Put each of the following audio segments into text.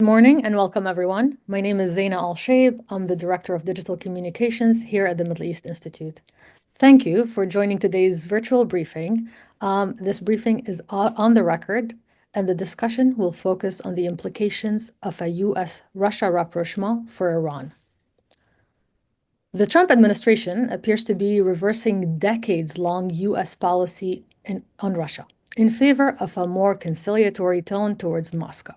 morning and welcome, everyone. My name is Zaina Al-Shaib. I'm the Director of Digital Communications here at the Middle East Institute. Thank you for joining today's virtual briefing. This briefing is on the record, and the discussion will focus on the implications of a US-Russia rapprochement for Iran. The Trump administration appears to be reversing decades-long US policy on Russia in favor of a more conciliatory tone towards Moscow.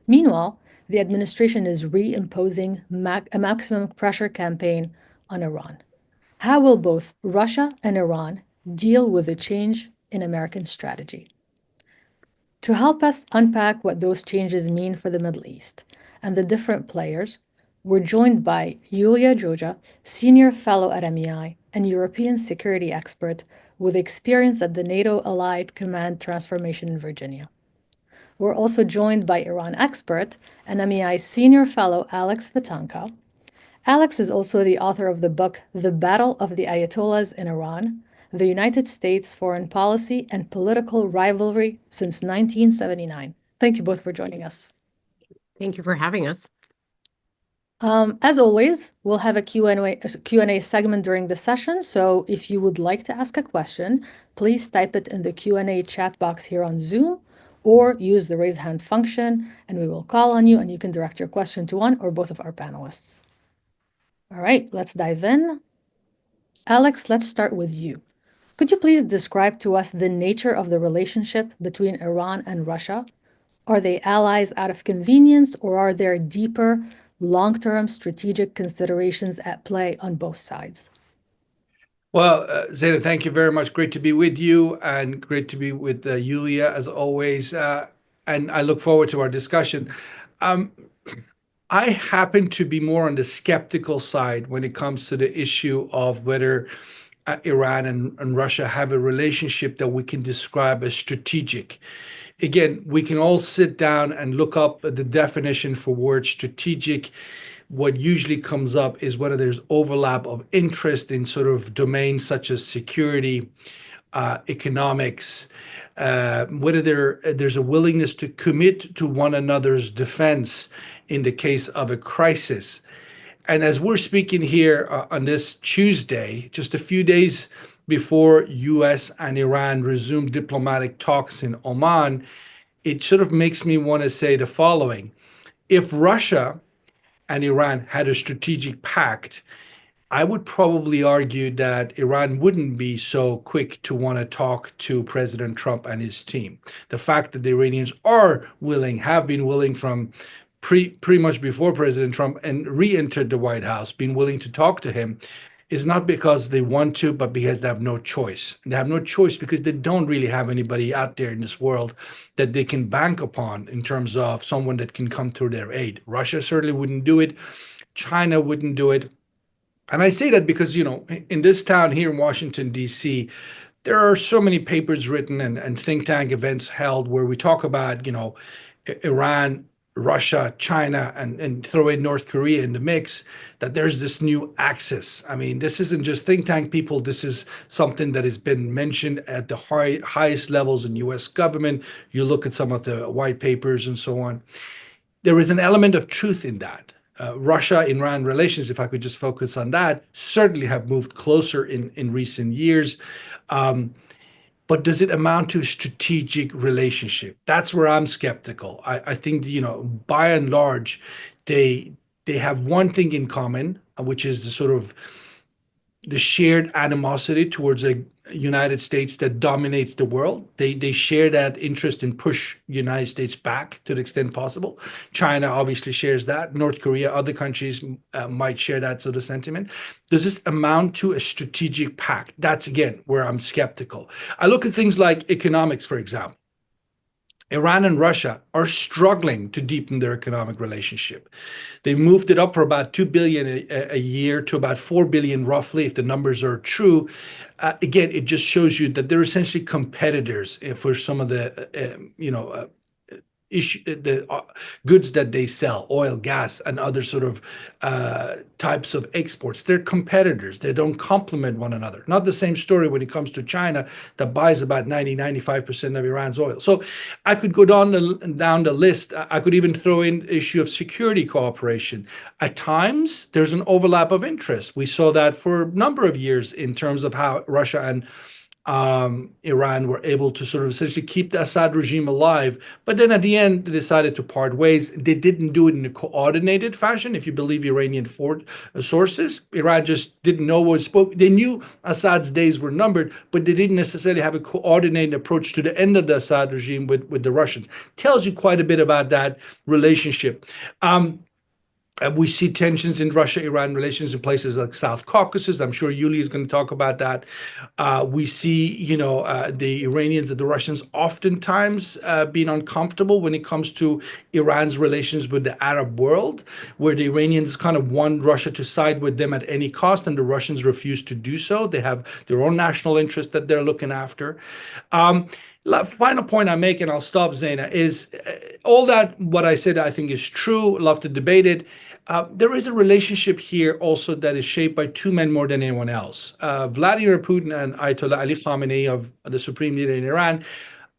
Meanwhile, the administration is reimposing a maximum pressure campaign on Iran. How will both Russia and Iran deal with the change in American strategy? To help us unpack what those changes mean for the Middle East and the different players, we're joined by Iulia-Sabina Joja, Senior Fellow at MEI and European security expert with experience at the NATO Allied Command Transformation in Virginia. We're also joined by Iran expert and MEI Senior Fellow Alex Vatanka. Alex is also the author of the book The Battle of the Ayatollahs in Iran, the United States Foreign Policy and Political Rivalry since 1979. Thank you both for joining us. Thank you for having us. As always, we'll have a Q&A segment during the session, so if you would like to ask a question, please type it in the Q&A chat box here on Zoom, or use the raise hand function, and we will call on you, and you can direct your question to one or both of our panelists. All right, let's dive in. Alex, let's start with you. Could you please describe to us the nature of the relationship between Iran and Russia? Are they allies out of convenience, or are there deeper, long-term strategic considerations at play on both sides? Well, Zaina, thank you very much. Great to be with you and great to be with Yulia as always. And I look forward to our discussion. I happen to be more on the skeptical side when it comes to the issue of whether Iran and Russia have a relationship that we can describe as strategic. Again, we can all sit down and look up the definition for word strategic. What usually comes up is whether there's overlap of interest in sort of domains such as security, economics, whether there's a willingness to commit to one another's defense in the case of a crisis. And as we're speaking here on this Tuesday, just a few days before US and Iran resumed diplomatic talks in Oman, it sort of makes me want to say the following. If Russia and Iran had a strategic pact, I would probably argue that Iran wouldn't be so quick to want to talk to President Trump and his team. The fact that the Iranians are willing, have been willing from pretty much before President Trump and re-entered the White House, being willing to talk to him, is not because they want to, but because they have no choice. And they have no choice because they don't really have anybody out there in this world that they can bank upon in terms of someone that can come to their aid. Russia certainly wouldn't do it. China wouldn't do it. And I say that because, you know, in this town here in Washington, D.C., there are so many papers written and think tank events held where we talk about, you know, Iran, Russia, China, and throw in North Korea in the mix, that there's this new axis. I mean, this isn't just think tank people. This is something that has been mentioned at the highest levels in U.S. government. You look at some of the white papers and so on. There is an element of truth in that. Russia-Iran relations, if I could just focus on that, certainly have moved closer in recent years. But does it amount to a strategic relationship? That's where I'm skeptical. I think, you know, by and large, they have one thing in common, which is the sort of the shared animosity towards a United States that dominates the world. They share that interest in push United States back to the extent possible. China obviously shares that. North Korea, other countries might share that sort of sentiment. Does this amount to a strategic pact? That's, again, where I'm skeptical. I look at things like economics, for example. Iran and Russia are struggling to deepen their economic relationship. They moved it up from about 2 billion a year to about 4 billion roughly, if the numbers are true. Again, it just shows you that they're essentially competitors for some of the, goods that they sell, oil, gas, and other sort of types of exports. They're competitors. They don't complement one another. Not the same story when it comes to China that buys about 95% of Iran's oil. So I could go down the list. I could even throw in the issue of security cooperation. At times, there's an overlap of interest. We saw that for a number of years in terms of how Russia and Iran were able to sort of essentially keep the Assad regime alive. But then at the end, they decided to part ways. They didn't do it in a coordinated fashion, if you believe Iranian sources. Iran just didn't know what spoke. They knew Assad's days were numbered, but they didn't necessarily have a coordinated approach to the end of the Assad regime with the Russians. Tells you quite a bit about that relationship. We see tensions in Russia-Iran relations in places like South Caucasus. I'm sure Yulia is going to talk about that. We see, the Iranians and the Russians oftentimes being uncomfortable when it comes to Iran's relations with the Arab world, where the Iranians kind of want Russia to side with them at any cost, and the Russians refuse to do so. They have their own national interest that they're looking after. Final point I make, and I'll stop, Zaina, is all that what I said I think is true. Love to debate it. There is a relationship here also that is shaped by two men more than anyone else. Vladimir Putin and Ayatollah Ali Khamenei, of the supreme leader in Iran,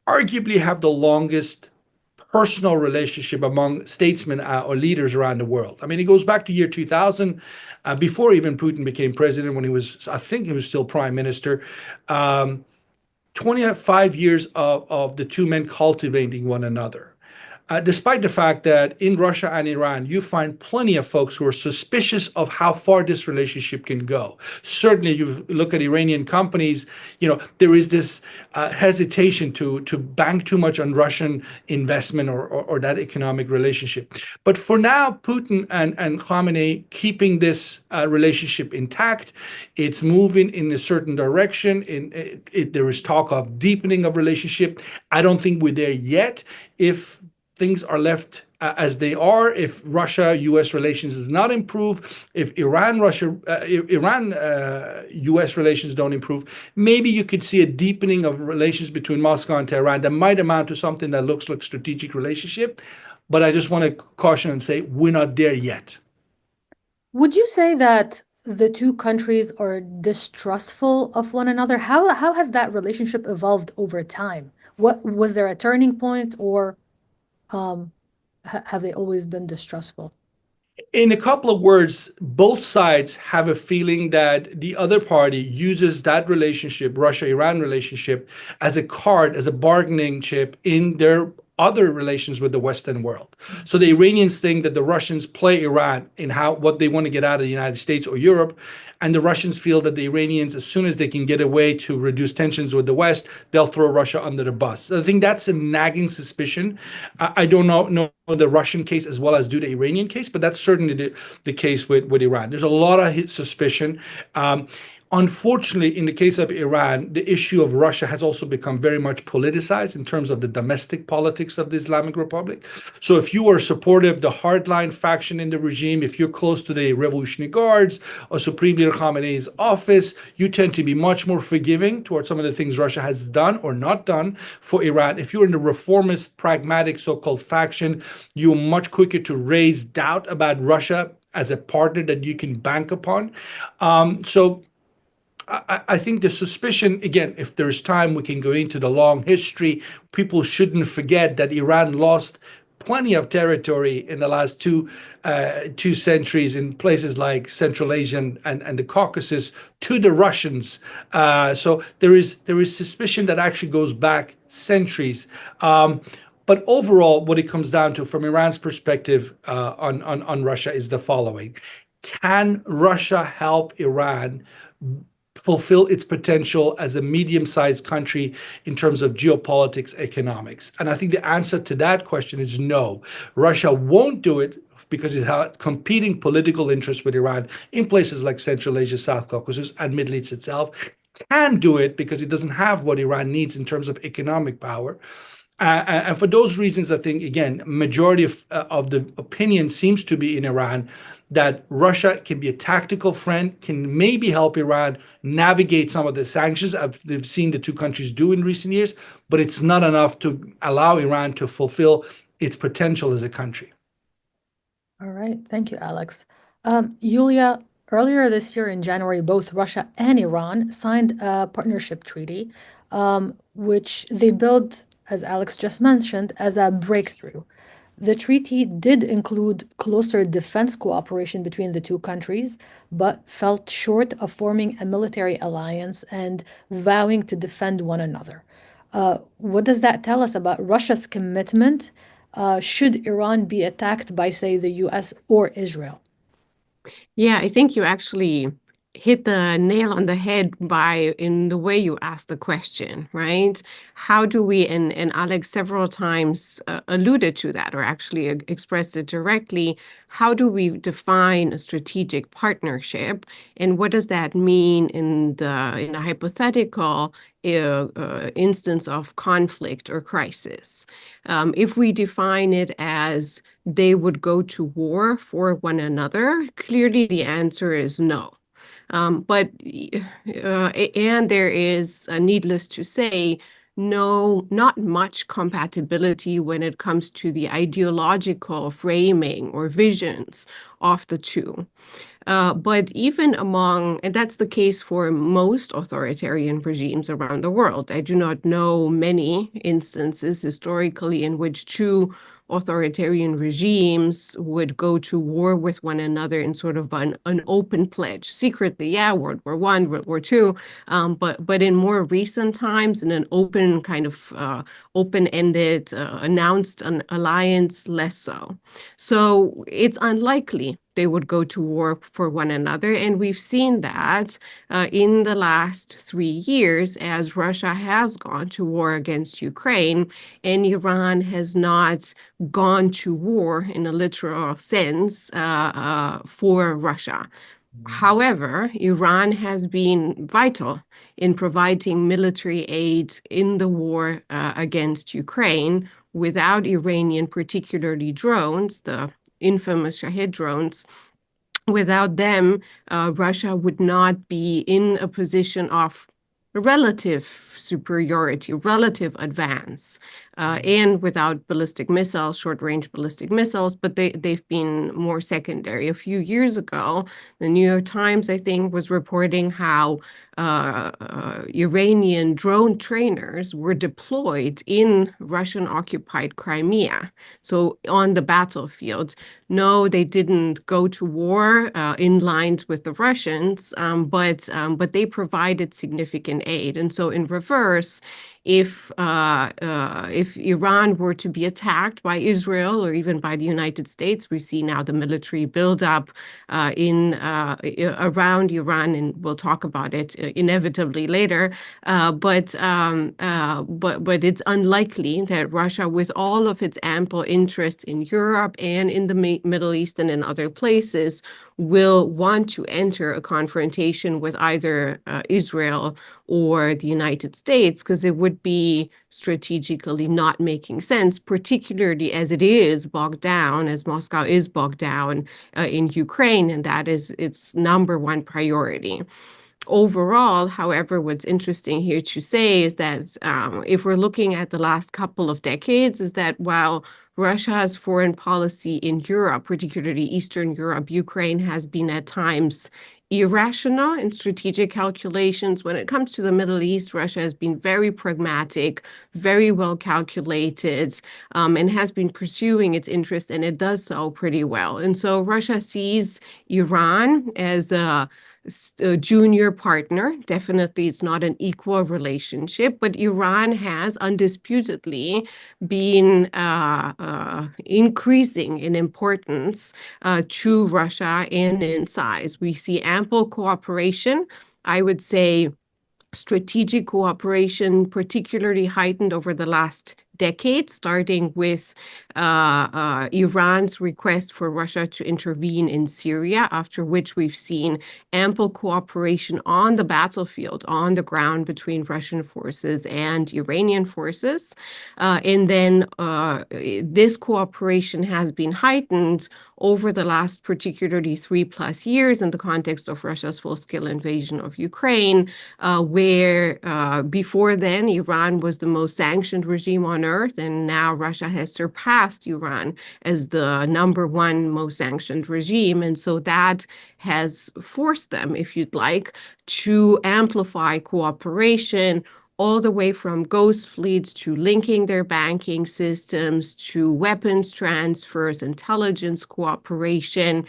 arguably have the longest personal relationship among statesmen or leaders around the world. I mean, it goes back to year 2000, before even Putin became president, when I think he was still prime minister. 25 years of the two men cultivating one another. Despite the fact that in Russia and Iran, you find plenty of folks who are suspicious of how far this relationship can go. Certainly, you look at Iranian companies, there is this hesitation to bank too much on Russian investment or that economic relationship. But for now, Putin and Khamenei keeping this relationship intact. It's moving in a certain direction. There is talk of deepening of relationship. I don't think we're there yet. If things are left as they are, if Russia-U.S. relations does not improve, if Iran-U.S. relations don't improve, maybe you could see a deepening of relations between Moscow and Tehran that might amount to something that looks like strategic relationship. But I just want to caution and say we're not there yet. Would you say that the two countries are distrustful of one another? How has that relationship evolved over time? What was there a turning point, or have they always been distrustful? In a couple of words, both sides have a feeling that the other party uses that relationship, Russia-Iran relationship, as a card, as a bargaining chip in their other relations with the Western world. So the Iranians think that the Russians play Iran in what they want to get out of the United States or Europe, and the Russians feel that the Iranians, as soon as they can get a way to reduce tensions with the West, they'll throw Russia under the bus. So I think that's a nagging suspicion. I don't know the Russian case as well as do the Iranian case, but that's certainly the case with Iran. There's a lot of suspicion. Unfortunately, in the case of Iran, the issue of Russia has also become very much politicized in terms of the domestic politics of the Islamic Republic. So if you are supportive of the hardline faction in the regime, if you're close to the Revolutionary Guards or Supreme Leader Khamenei's office, you tend to be much more forgiving towards some of the things Russia has done or not done for Iran. If you're in the reformist, pragmatic so-called faction, you're much quicker to raise doubt about Russia as a partner that you can bank upon. So I think the suspicion, again, if there's time, we can go into the long history. People shouldn't forget that Iran lost plenty of territory in the last two centuries in places like Central Asia and the Caucasus to the Russians. So there is suspicion that actually goes back centuries. But overall, what it comes down to from Iran's perspective on Russia is the following. Can Russia help Iran fulfill its potential as a medium-sized country in terms of geopolitics, economics? And I think the answer to that question is no. Russia won't do it because it has competing political interests with Iran in places like Central Asia, South Caucasus, and Middle East itself. Can do it because it doesn't have what Iran needs in terms of economic power. And for those reasons, I think, again, majority of the opinion seems to be in Iran that Russia can be a tactical friend, can maybe help Iran navigate some of the sanctions they've seen the two countries do in recent years, but it's not enough to allow Iran to fulfill its potential as a country. All right, thank you, Alex. Yulia, earlier this year in January, both Russia and Iran signed a partnership treaty, which they billed, as Alex just mentioned, as a breakthrough. The treaty did include closer defense cooperation between the two countries, but fell short of forming a military alliance and vowing to defend one another. What does that tell us about Russia's commitment should Iran be attacked by, say, the US or Israel? Yeah, I think you actually hit the nail on the head in the way you asked the question, right? How do we, and Alex several times alluded to that, or actually expressed it directly, how do we define a strategic partnership, and what does that mean in a hypothetical instance of conflict or crisis? If we define it as they would go to war for one another, clearly the answer is no. And there is, needless to say, not much compatibility when it comes to the ideological framing or visions of the two. But even and that's the case for most authoritarian regimes around the world. I do not know many instances historically in which two authoritarian regimes would go to war with one another in sort of an open pledge, secretly, yeah, World War I, World War II, but in more recent times, in an open kind of open-ended announced an alliance, less so. So it's unlikely they would go to war for one another. And we've seen that in the last 3 years as Russia has gone to war against Ukraine and Iran has not gone to war in a literal sense for Russia. However, Iran has been vital in providing military aid in the war against Ukraine. Without Iranian, particularly drones, the infamous Shahid drones, without them, Russia would not be in a position of relative superiority, relative advance, and without ballistic missiles, short-range ballistic missiles, but they've been more secondary. A few years ago, the New York Times, I think, was reporting how Iranian drone trainers were deployed in Russian-occupied Crimea, so on the battlefield. No, they didn't go to war in lines with the Russians, but they provided significant aid. And so in reverse, if Iran were to be attacked by Israel or even by the United States, we see now the military buildup around Iran, and we'll talk about it inevitably later. But it's unlikely that Russia, with all of its ample interest in Europe and in the Middle East and in other places, will want to enter a confrontation with either Israel or the United States, because it would be strategically not making sense, particularly as it is bogged down, as Moscow is bogged down in Ukraine, and that is its number one priority. Overall, however, what's interesting here to say is that if we're looking at the last couple of decades, is that while Russia's foreign policy in Europe, particularly Eastern Europe, Ukraine has been at times irrational in strategic calculations. When it comes to the Middle East, Russia has been very pragmatic, very well calculated, and has been pursuing its interest, and it does so pretty well. And so Russia sees Iran as a junior partner. Definitely, it's not an equal relationship, but Iran has undisputedly been increasing in importance to Russia and in size. We see ample cooperation. I would say strategic cooperation, particularly heightened over the last decade, starting with Iran's request for Russia to intervene in Syria, after which we've seen ample cooperation on the battlefield, on the ground between Russian forces and Iranian forces. And then this cooperation has been heightened over the last particularly 3+ years in the context of Russia's full-scale invasion of Ukraine, where before then Iran was the most sanctioned regime on earth, and now Russia has surpassed Iran as the #1 most sanctioned regime. And so that has forced them, if you'd like, to amplify cooperation all the way from ghost fleets to linking their banking systems to weapons transfers, intelligence cooperation,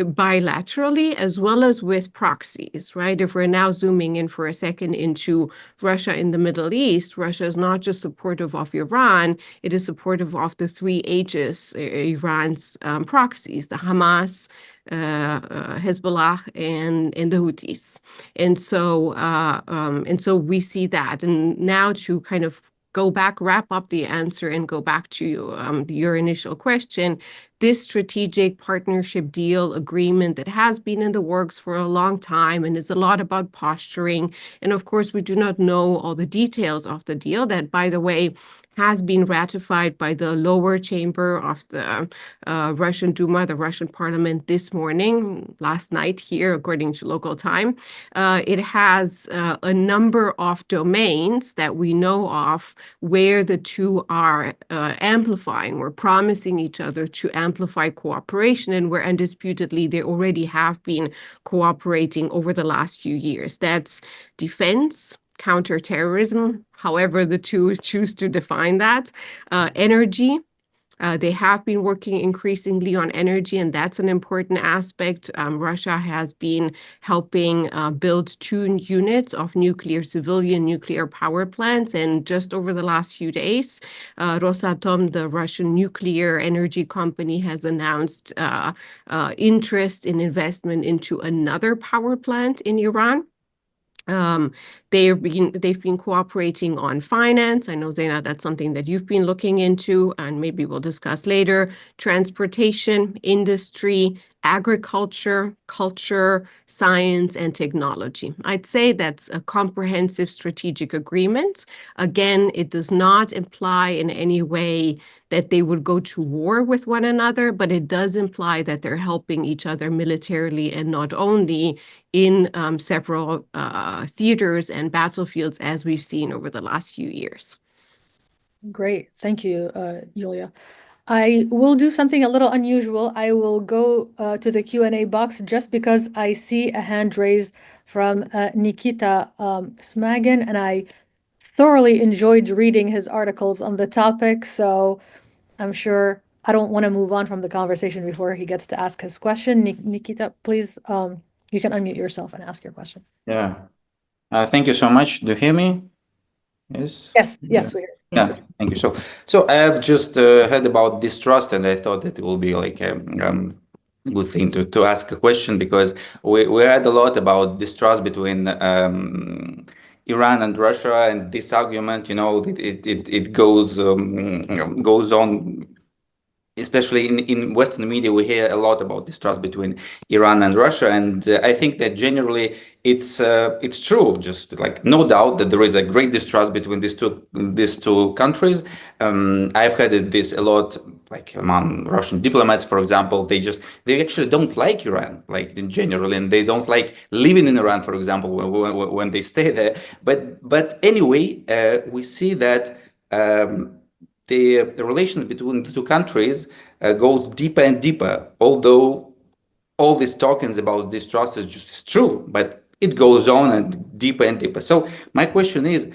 bilaterally as well as with proxies, right? If we're now zooming in for a second into Russia in the Middle East, Russia is not just supportive of Iran, it is supportive of the three H's, Iran's proxies, the Hamas, Hezbollah, and the Houthis. And so we see that. And now to kind of go back, wrap up the answer and go back to your initial question, this strategic partnership deal agreement that has been in the works for a long time and is a lot about posturing. And of course, we do not know all the details of the deal that, by the way, has been ratified by the lower chamber of the Russian Duma, the Russian parliament, this morning, last night here, according to local time. It has a number of domains that we know of where the two are amplifying or promising each other to amplify cooperation, and where undisputedly they already have been cooperating over the last few years. That's defense, counterterrorism, however the two choose to define that, energy. They have been working increasingly on energy, and that's an important aspect. Russia has been helping build 2 units of civilian nuclear power plants. And just over the last few days, Rosatom, the Russian nuclear energy company, has announced interest in investment into another power plant in Iran. They've been cooperating on finance. I know, Zeina, that's something that you've been looking into, and maybe we'll discuss later. Transportation, industry, agriculture, culture, science, and technology. I'd say that's a comprehensive strategic agreement. Again, it does not imply in any way that they would go to war with one another, but it does imply that they're helping each other militarily, and not only in several theaters and battlefields, as we've seen over the last few years. Great. Thank you, Yulia. I will do something a little unusual. I will go to the Q&A box just because I see a hand raised from Nikita Smagin, and I thoroughly enjoyed reading his articles on the topic. So I'm sure I don't want to move on from the conversation before he gets to ask his question. Nikita, please, you can unmute yourself and ask your question. Yeah. Thank you so much. Do you hear me? Yes? Yes, Yeah. we hear. Yeah, thank you. So I have just heard about distrust, and I thought that it will be like a good thing to ask a question, because we heard a lot about distrust between Iran and Russia, and this argument, it goes on. Especially in Western media, we hear a lot about distrust between Iran and Russia, and I think that generally it's true. Just like no doubt that there is a great distrust between these two countries. I've heard this a lot, like among Russian diplomats, for example. They actually don't like Iran, like in general, and they don't like living in Iran, for example, when they stay there. But anyway, we see that. The relations between the two countries goes deeper and deeper, although all these talkings about distrust is just true, but it goes on and deeper. So my question is,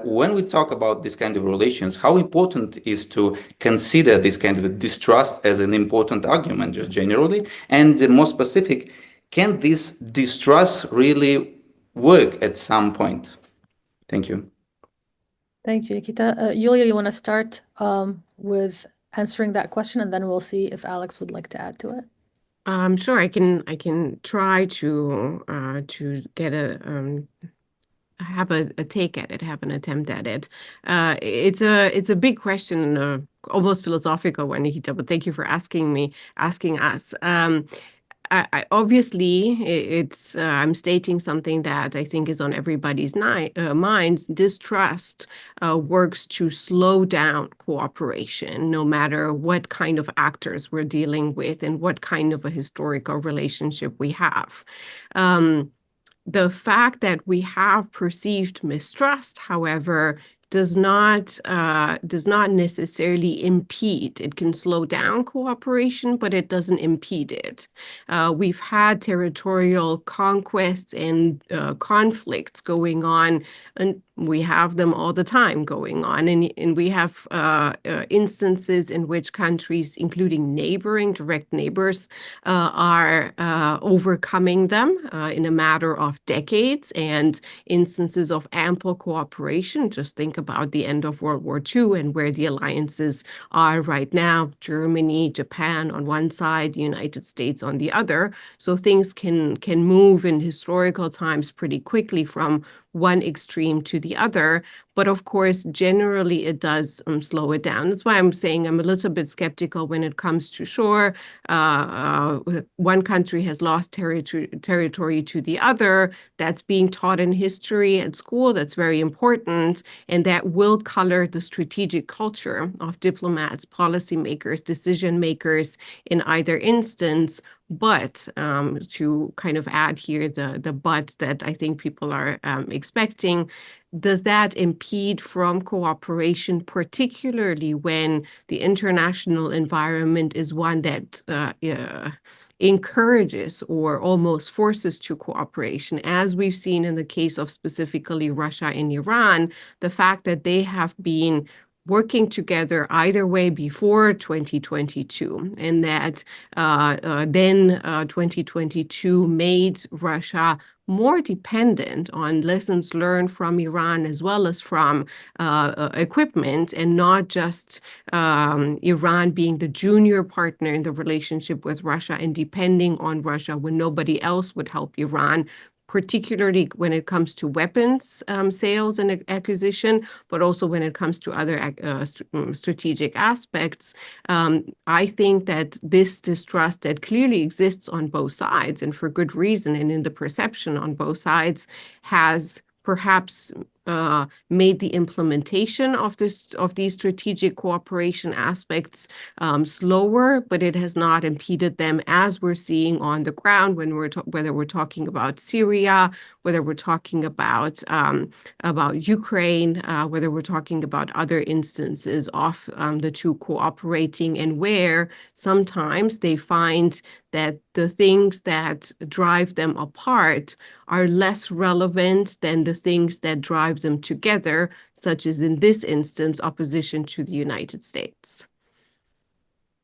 when we talk about this kind of relations, how important is to consider this kind of distrust as an important argument, just generally, and more specific, can this distrust really work at some point? Thank you. Thank you, Nikita. Yulia, you want to start with answering that question, and then we'll see if Alex would like to add to it. Sure, I can try to get have a take at it, have an attempt at it. It's a big question, almost philosophical one, Nikita, but thank you for asking us. I obviously, I'm stating something that I think is on everybody's minds. Distrust works to slow down cooperation, no matter what kind of actors we're dealing with and what kind of a historical relationship we have. The fact that we have perceived mistrust, however, does not necessarily impede. It can slow down cooperation, but it doesn't impede it. We've had territorial conquests and conflicts going on, and we have them all the time going on. And we have instances in which countries, including direct neighbors, are overcoming them in a matter of decades, and instances of ample cooperation. Just think about the end of World War II and where the alliances are right now: Germany, Japan on one side, the United States on the other. So things can move in historical times pretty quickly from one extreme to the other. But of course, generally it does slow it down. That's why I'm saying I'm a little bit skeptical when it comes to sure, one country has lost territory to the other. That's being taught in history at school. That's very important. And that will color the strategic culture of diplomats, policymakers, decision makers in either instance. But to kind of add here the but that I think people are expecting, does that impede from cooperation, particularly when the international environment is one that encourages or almost forces to cooperation? As we've seen in the case of specifically Russia and Iran, the fact that they have been working together either way before 2022, and that then 2022 made Russia more dependent on lessons learned from Iran as well as from equipment, and not just Iran being the junior partner in the relationship with Russia and depending on Russia when nobody else would help Iran, particularly when it comes to weapons sales and acquisition, but also when it comes to other strategic aspects. I think that this distrust that clearly exists on both sides, and for good reason, and in the perception on both sides, has perhaps made the implementation of these strategic cooperation aspects slower, but it has not impeded them, as we're seeing on the ground when whether we're talking about Syria, whether we're talking about Ukraine, whether we're talking about other instances of the two cooperating, and where sometimes they find that the things that drive them apart are less relevant than the things that drive them together, such as in this instance, opposition to the United States.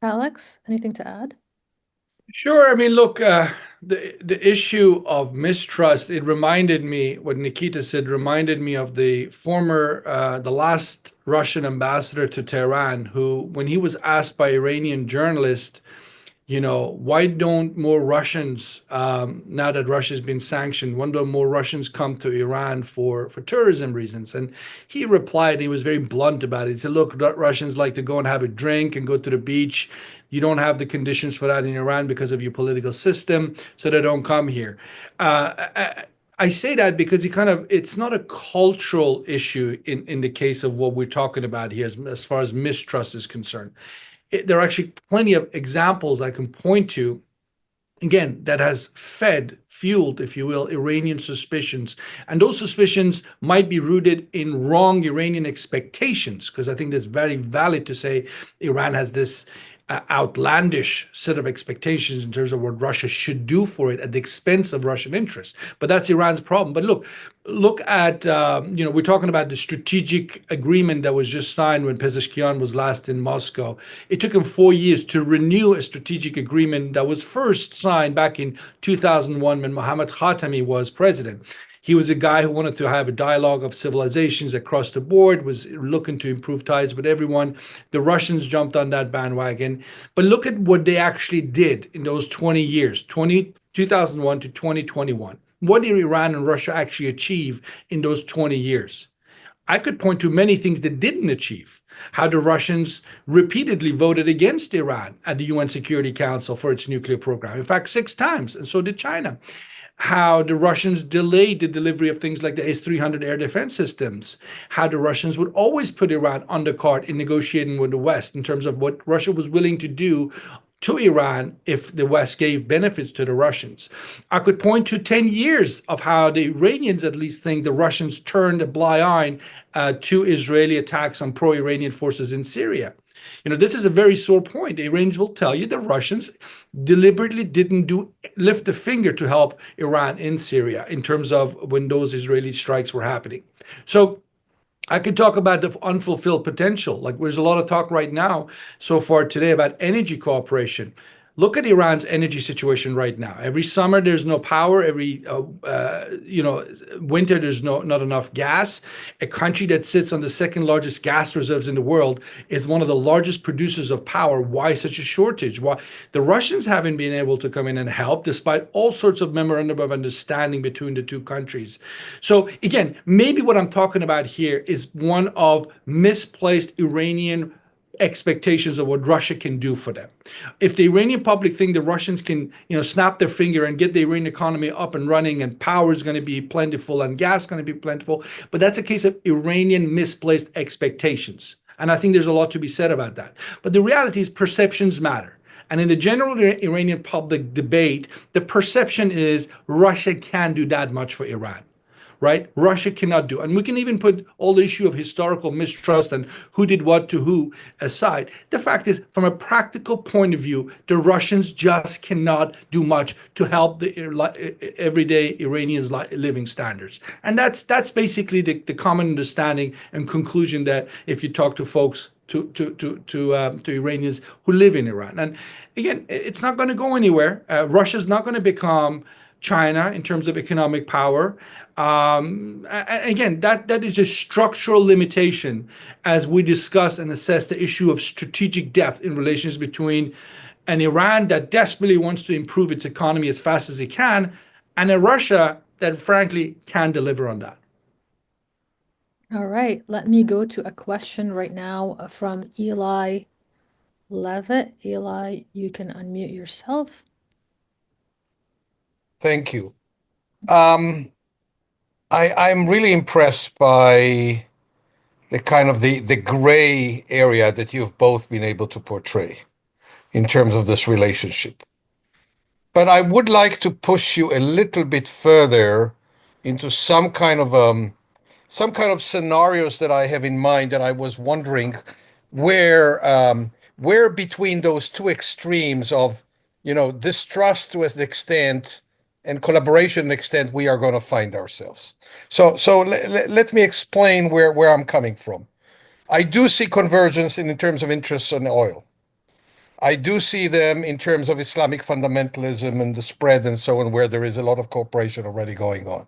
Alex, anything to add? Sure. I mean, look, the issue of mistrust, it reminded me, what Nikita said reminded me of the last Russian ambassador to Tehran, who, when he was asked by Iranian journalists, why don't more Russians, now that Russia's been sanctioned, why don't more Russians come to Iran for tourism reasons? And he replied, he was very blunt about it. He said, look, Russians like to go and have a drink and go to the beach. You don't have the conditions for that in Iran because of your political system, so they don't come here. I say that because it's not a cultural issue in the case of what we're talking about here as far as mistrust is concerned. There are actually plenty of examples I can point to, again, that has fueled, if you will, Iranian suspicions. And those suspicions might be rooted in wrong Iranian expectations, because I think that's very valid to say Iran has this outlandish set of expectations in terms of what Russia should do for it at the expense of Russian interests. But that's Iran's problem. But look at, we're talking about the strategic agreement that was just signed when Pezeshkian was last in Moscow. It took him 4 years to renew a strategic agreement that was first signed back in 2001 when Mohammad Khatami was president. He was a guy who wanted to have a dialogue of civilizations across the board, was looking to improve ties with everyone. The Russians jumped on that bandwagon. But look at what they actually did in those 20 years, 2001 to 2021. What did Iran and Russia actually achieve in those 20 years? I could point to many things they didn't achieve. How the Russians repeatedly voted against Iran at the UN Security Council for its nuclear program. In fact, 6 times, and so did China. How the Russians delayed the delivery of things like the S-300 air defense systems. How the Russians would always put Iran undercard in negotiating with the West in terms of what Russia was willing to do to Iran if the West gave benefits to the Russians. I could point to 10 years of how the Iranians at least think the Russians turned a blind eye to Israeli attacks on pro-Iranian forces in Syria. This is a very sore point. The Iranians will tell you the Russians deliberately didn't lift a finger to help Iran in Syria in terms of when those Israeli strikes were happening. So I could talk about the unfulfilled potential. Like there's a lot of talk right now so far today about energy cooperation. Look at Iran's energy situation right now. Every summer there's no power. Every winter there's not enough gas. A country that sits on the second largest gas reserves in the world is one of the largest producers of power. Why such a shortage? Why the Russians haven't been able to come in and help despite all sorts of memorandum of understanding between the two countries. So again, maybe what I'm talking about here is one of misplaced Iranian expectations of what Russia can do for them. If the Iranian public think the Russians can, snap their finger and get the Iranian economy up and running and power is going to be plentiful and gas is going to be plentiful, but that's a case of Iranian misplaced expectations. And I think there's a lot to be said about that. But the reality is perceptions matter. And in the general Iranian public debate, the perception is Russia can't do that much for Iran. Right? Russia cannot do. And we can even put all the issue of historical mistrust and who did what to who aside. The fact is, from a practical point of view, the Russians just cannot do much to help the everyday Iranians' living standards. And that's basically the common understanding and conclusion that if you talk to folks to Iranians who live in Iran. And again, it's not going to go anywhere. Russia's not going to become China in terms of economic power. Again, that is a structural limitation as we discuss and assess the issue of strategic depth in relations between an Iran that desperately wants to improve its economy as fast as it can and a Russia that frankly can deliver on that. All right, let me go to a question right now from Eli Levitt. Eli, you can unmute yourself. Thank you. I'm really impressed by the kind of the gray area that you've both been able to portray in terms of this relationship. But I would like to push you a little bit further into some kind of scenarios that I have in mind, that I was wondering where between those two extremes of distrust to an extent and collaboration to an extent we are going to find ourselves. So let me explain where I'm coming from. I do see convergence in terms of interests on oil. I do see them in terms of Islamic fundamentalism and the spread and so on, where there is a lot of cooperation already going on.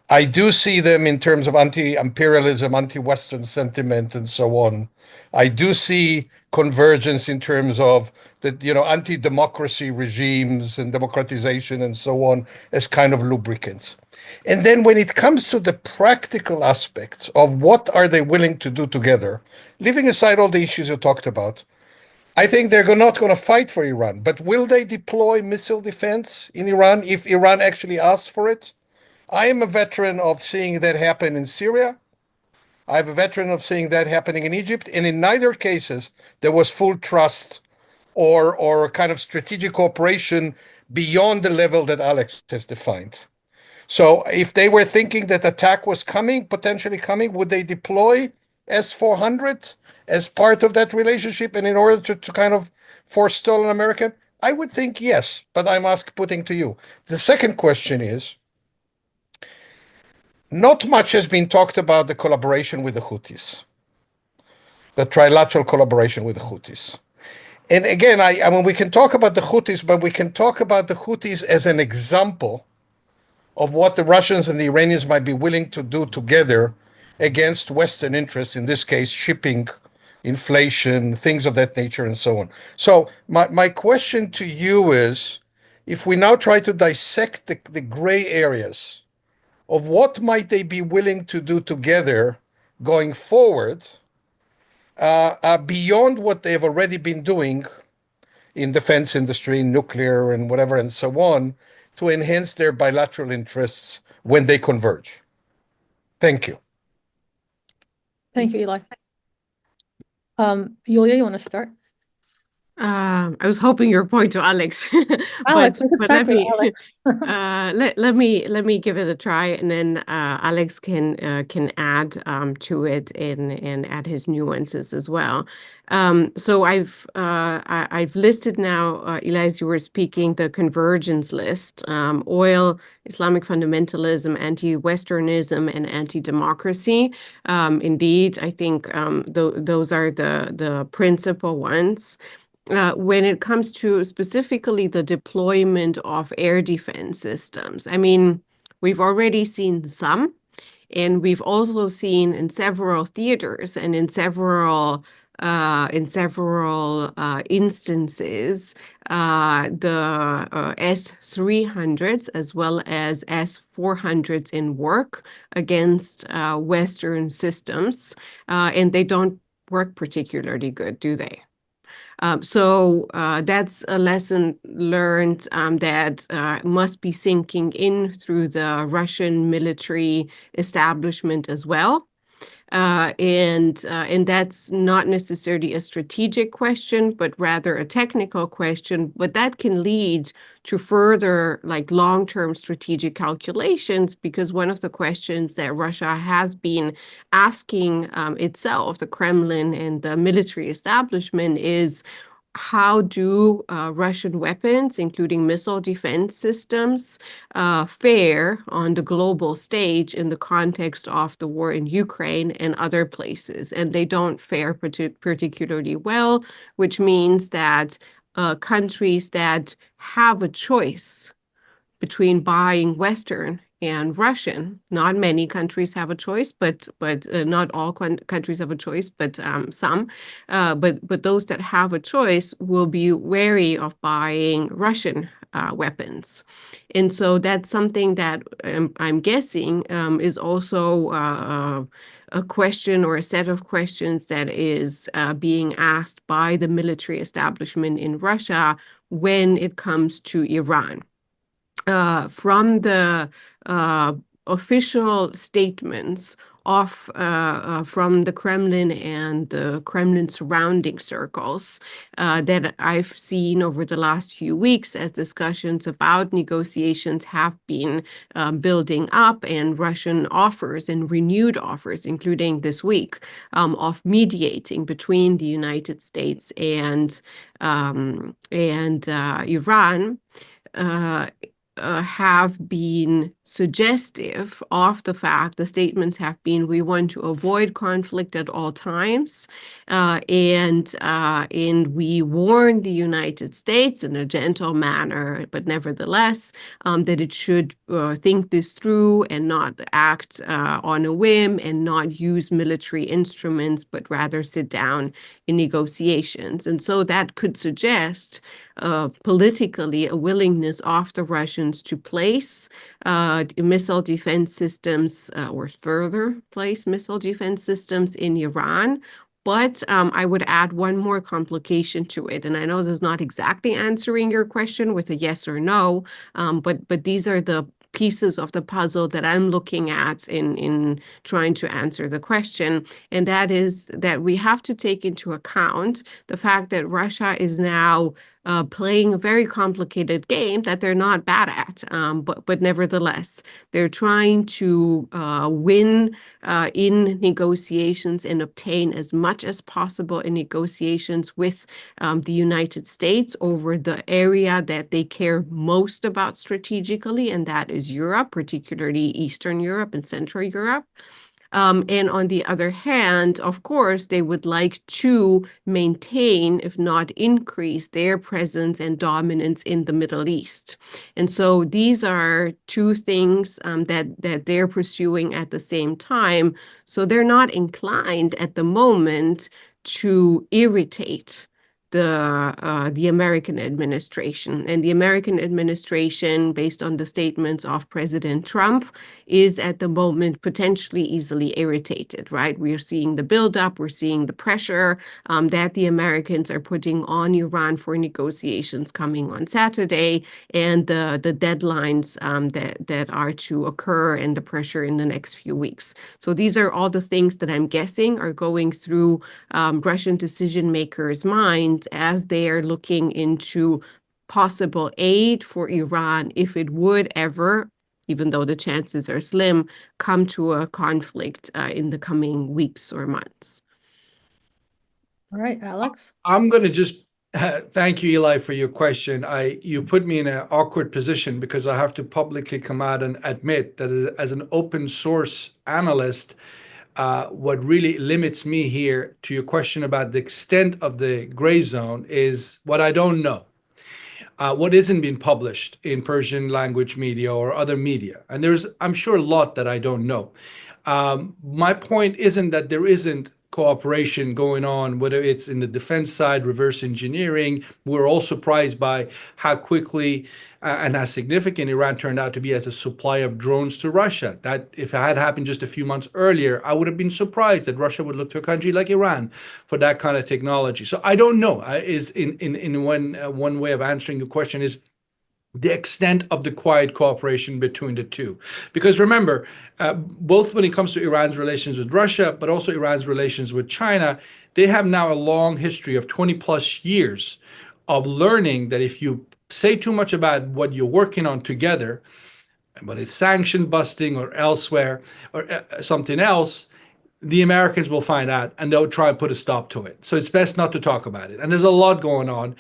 I do see them in terms of anti-imperialism, anti-Western sentiment, and so on. I do see convergence in terms of the anti-democracy regimes and democratization and so on as kind of lubricants. And then when it comes to the practical aspects of what are they willing to do together, leaving aside all the issues you talked about, I think they're not going to fight for Iran. But will they deploy missile defense in Iran if Iran actually asks for it? I am a veteran of seeing that happen in Syria. I'm a veteran of seeing that happening in Egypt. And in neither cases, there was full trust or kind of strategic cooperation beyond the level that Alex has defined. So if they were thinking that attack was potentially coming, would they deploy S-400 as part of that relationship and in order to kind of forestall an American? I would think yes, but I'm putting to you. The second question is, not much has been talked about the collaboration with the Houthis, the trilateral collaboration with the Houthis. And again, I mean, we can talk about the Houthis, but we can talk about the Houthis as an example of what the Russians and the Iranians might be willing to do together against Western interests, in this case, shipping, inflation, things of that nature, and so on. So my question to you is, if we now try to dissect the gray areas of what might they be willing to do together going forward, beyond what they've already been doing in defense industry, nuclear, and whatever, and so on, to enhance their bilateral interests when they converge. Thank you. Thank you, Eli. Iulia, you want to start? I was hoping you were pointing to Alex, Alex, we could but start let with me Alex. let me give it a try, and then Alex can add to it and add his nuances as well. So I've listed now, Eli, as you were speaking, the convergence list: oil, Islamic fundamentalism, anti-Westernism, and anti-democracy. Indeed, I think those are the principal ones. When it comes to specifically the deployment of air defense systems, I mean, we've already seen some, and we've also seen in several theaters and in several instances the S-300s as well as S-400s in work against Western systems, and they don't work particularly good, do they? So that's a lesson learned that must be sinking in through the Russian military establishment as well. And that's not necessarily a strategic question, but rather a technical question. But that can lead to further, like, long-term strategic calculations, because one of the questions that Russia has been asking itself, the Kremlin and the military establishment, is how do Russian weapons, including missile defense systems, fare on the global stage in the context of the war in Ukraine and other places? And they don't fare particularly well, which means that countries that have a choice between buying Western and Russian. Not many countries have a choice, but not all countries have a choice, but some. But those that have a choice will be wary of buying Russian weapons. And so that's something that I'm guessing is also a question or a set of questions that is being asked by the military establishment in Russia when it comes to Iran. From the official statements from the Kremlin and the Kremlin surrounding circles that I've seen over the last few weeks, as discussions about negotiations have been building up, and Russian offers and renewed offers, including this week, of mediating between the United States and Iran. Have been suggestive of the fact, the statements have been, we want to avoid conflict at all times, and we warn the United States in a gentle manner, but nevertheless, that it should think this through and not act on a whim and not use military instruments, but rather sit down in negotiations. And so that could suggest politically a willingness of the Russians to place missile defense systems or further place missile defense systems in Iran. But I would add one more complication to it. And I know this is not exactly answering your question with a yes or no, but these are the pieces of the puzzle that I'm looking at in trying to answer the question. And that is that we have to take into account the fact that Russia is now playing a very complicated game that they're not bad at, but nevertheless, they're trying to win in negotiations and obtain as much as possible in negotiations with the United States over the area that they care most about strategically, and that is Europe, particularly Eastern Europe and Central Europe. And on the other hand, of course, they would like to maintain, if not increase, their presence and dominance in the Middle East. And so these are two things that they're pursuing at the same time. So they're not inclined at the moment to irritate the American administration. And the American administration, based on the statements of President Trump, is at the moment potentially easily irritated, right? We are seeing the buildup, we're seeing the pressure that the Americans are putting on Iran for negotiations coming on Saturday, and the deadlines that are to occur, and the pressure in the next few weeks. So these are all the things that I'm guessing are going through Russian decision makers' minds developments as they are looking into possible aid for Iran if it would ever, even though the chances are slim, come to a conflict in the coming weeks or months. All right, Alex. I'm going to just thank you, Eli, for your question. You put me in an awkward position because I have to publicly come out and admit that as an open source analyst, what really limits me here to your question about the extent of the gray zone is what I don't know. What isn't being published in Persian language media or other media. And there's, I'm sure, a lot that I don't know. My point isn't that there isn't cooperation going on, whether it's in the defense side, reverse engineering. We're all surprised by how quickly and how significant Iran turned out to be as a supplier of drones to Russia. That if it had happened just a few months earlier, I would have been surprised that Russia would look to a country like Iran for that kind of technology. So I don't know. Is in one way of answering the question is the extent of the quiet cooperation between the two. Because remember, both when it comes to Iran's relations with Russia, but also Iran's relations with China, they have now a long history of 20 plus years of learning that if you say too much about what you're working on together, whether it's sanction busting or elsewhere or something else, the Americans will find out and they'll try and put a stop to it. So it's best not to talk about it. And there's a lot going on.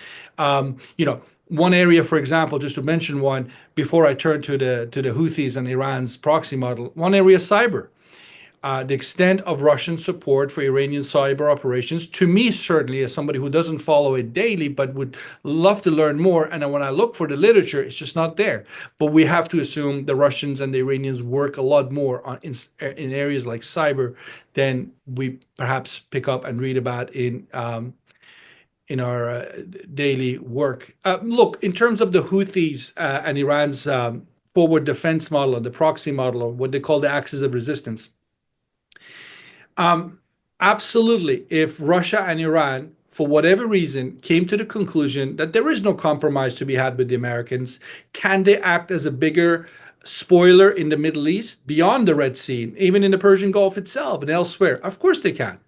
One area, for example, just to mention one, before I turn to the Houthis and Iran's proxy model, one area is cyber. The extent of Russian support for Iranian cyber operations, to me, certainly, as somebody who doesn't follow it daily, but would love to learn more. And when I look for the literature, it's just not there. But we have to assume the Russians and the Iranians work a lot more in areas like cyber than we perhaps pick up and read about in our daily work. Look, in terms of the Houthis and Iran's forward defense model, or the proxy model, or what they call the axis of resistance, absolutely, if Russia and Iran, for whatever reason, came to the conclusion that there is no compromise to be had with the Americans, can they act as a bigger spoiler in the Middle East, beyond the Red Sea, even in the Persian Gulf itself and elsewhere? Of course they can.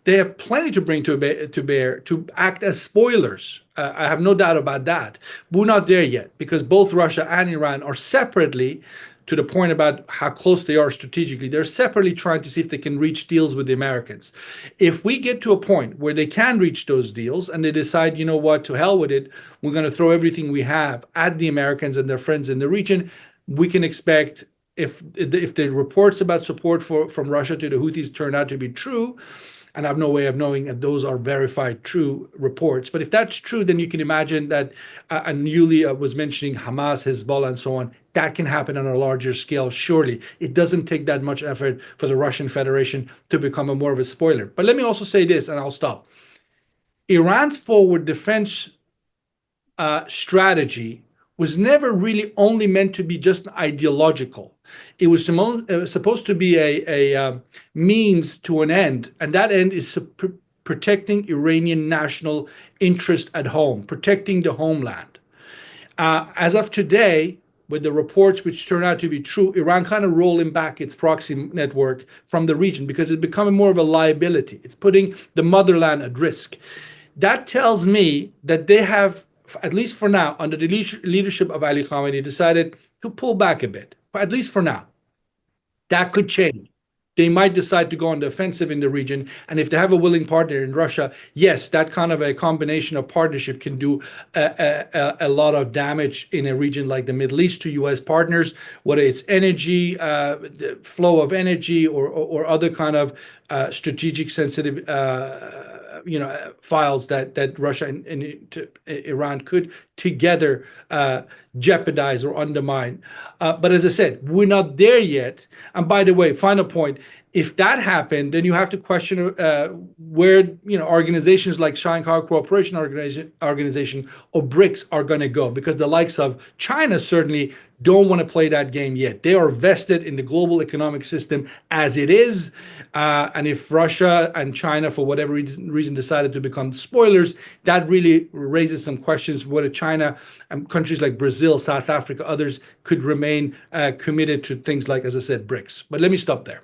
They have plenty to bring to bear to act as spoilers. I have no doubt about that. But we're not there yet, because both Russia and Iran are separately, to the point about how close they are strategically, they're separately trying to see if they can reach deals with the Americans. If we get to a point where they can reach those deals and they decide, you know what, to hell with it, we're going to throw everything we have at the Americans and their friends in the region, we can expect, if the reports about support from Russia to the Houthis turn out to be true, and I have no way of knowing if those are verified true reports. But if that's true, then you can imagine that, and Yulia was mentioning Hamas, Hezbollah, and so on, that can happen on a larger scale, surely. It doesn't take that much effort for the Russian Federation to become more of a spoiler. But let me also say this, and I'll stop. Iran's forward defense strategy was never really only meant to be just ideological. It was supposed to be a means to an end, and that end is protecting Iranian national interest at home, protecting the homeland. As of today, with the reports which turn out to be true, Iran kind of rolling back its proxy network from the region because it's becoming more of a liability. It's putting the motherland at risk. That tells me that they have, at least for now, under the leadership of Ali Khamenei, decided to pull back a bit, at least for now. That could change. They might decide to go on the offensive in the region. And if they have a willing partner in Russia, yes, that kind of a combination of partnership can do a lot of damage in a region like the Middle East to U.S. partners, whether it's energy, the flow of energy, or other kind of strategic sensitive files that Russia and Iran could together jeopardize or undermine. But as I said, we're not there yet. And by the way, final point, if that happened, then you have to question where organizations like Shanghai Cooperation Organization or BRICS are going to go, because the likes of China certainly don't want to play that game yet. They are vested in the global economic system as it is. And if Russia and China, for whatever reason, decided to become spoilers, that really raises some questions whether China and countries like Brazil, South Africa, others could remain committed to things like, as I said, BRICS. But let me stop there.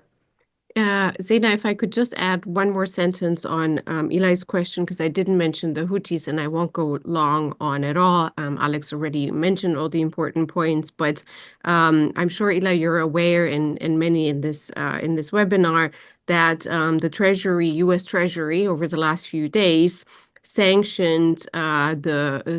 Zaina, if I could just add one more sentence on Eli's question, because I didn't mention the Houthis, and I won't go long on at all. Alex already mentioned all the important points, but I'm sure, Eli, you're aware, and many in this webinar, that the Treasury, U.S. Treasury, over the last few days, sanctioned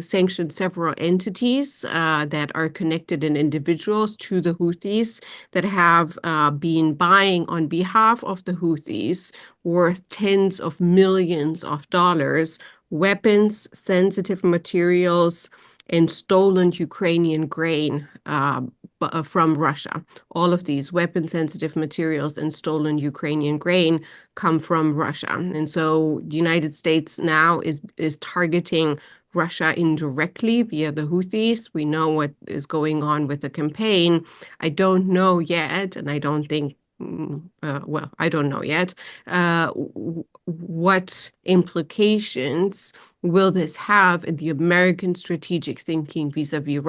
several entities that are connected and individuals to the Houthis that have been buying on behalf of the Houthis worth tens of millions of dollars, weapons, sensitive materials, and stolen Ukrainian grain from Russia. All of these weapon-sensitive materials and stolen Ukrainian grain come from Russia. And so the United States now is targeting Russia indirectly via the Houthis. We know what is going on with the campaign. I don't know yet, and I don't think, I don't know yet, what implications will this have in the American strategic thinking vis-a-vis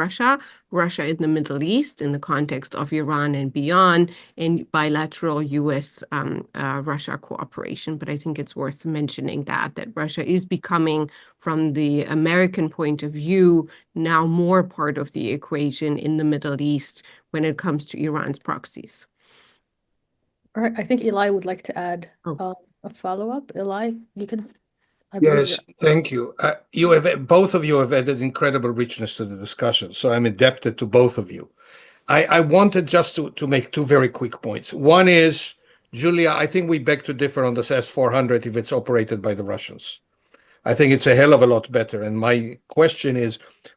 Russia in the Middle East, in the context of Iran and beyond, and bilateral U.S.-Russia cooperation. But I think it's worth mentioning that Russia is becoming, from the American point of view, now more part of the equation in the Middle East when it comes to Iran's proxies. All right, I think Eli would like to add a follow-up. Eli, you can. Yes, thank you. Both of you have added incredible richness to the discussion, so I'm indebted to both of you. I wanted just to make two very quick points. One is, Julia, I think we beg to differ on this S-400 if it's operated by the Russians. I think it's a hell of a lot better. And my question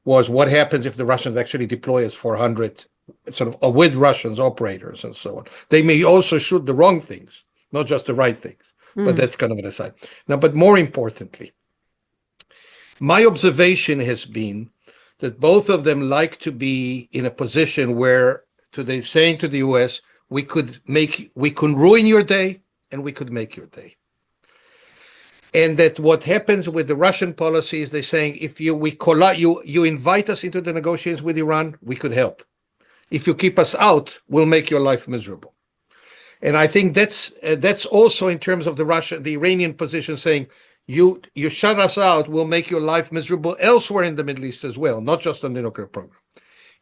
was what happens if the Russians actually deploy S-400 sort of with Russians operators and so on? They may also shoot the wrong things, not just the right things. But that's kind of an aside. Now, but more importantly, my observation has been that both of them like to be in a position where they're saying to the US, we could ruin your day and we could make your day. And that what happens with the Russian policy is they're saying, if you invite us into the negotiations with Iran, we could help. If you keep us out, we'll make your life miserable. And I think that's also in terms of the Iranian position saying, you shut us out, we'll make your life miserable elsewhere in the Middle East as well, not just on the nuclear program.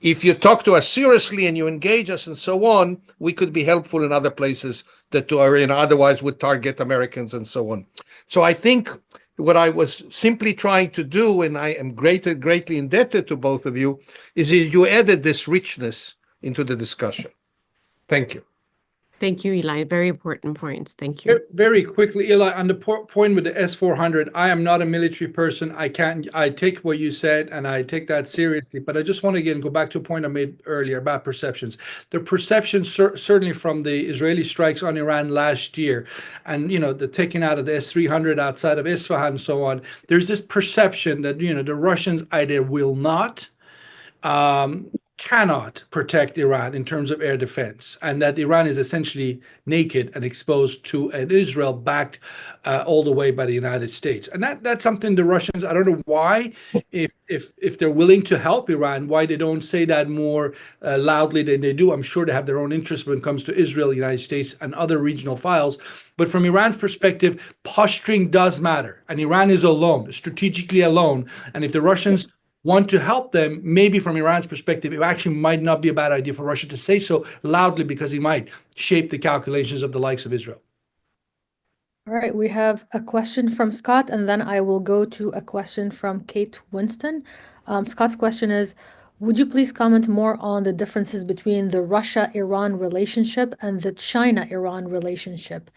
If you talk to us seriously and you engage us and so on, we could be helpful in other places that otherwise would target Americans and so on. So I think what I was simply trying to do, and I am greatly indebted to both of you, is you added this richness into the discussion. Thank you. Thank you, Eli. Very important points. Thank you. Very quickly, Eli, on the point with the S-400, I am not a military person. I take what you said and I take that seriously, but I just want to again go back to a point I made earlier about perceptions. The perception certainly from the Israeli strikes on Iran last year and, the taking out of the S-300 outside of Isfahan and so on, there's this perception that, the Russians either will not, cannot protect Iran in terms of air defense, and that Iran is essentially naked and exposed to an Israel backed all the way by the United States. And that's something the Russians, I don't know why, if they're willing to help Iran, why they don't say that more loudly than they do. I'm sure they have their own interests when it comes to Israel, the United States, and other regional files. But from Iran's perspective, posturing does matter. And Iran is alone, strategically alone. And if the Russians want to help them, maybe from Iran's perspective, it actually might not be a bad idea for Russia to say so loudly, because he might shape the calculations of the likes of Israel. All right, we have a question from Scott, and then I will go to a question from Kate Winston. Scott's question is, would you please comment more on the differences between the Russia-Iran relationship and the China-Iran relationship,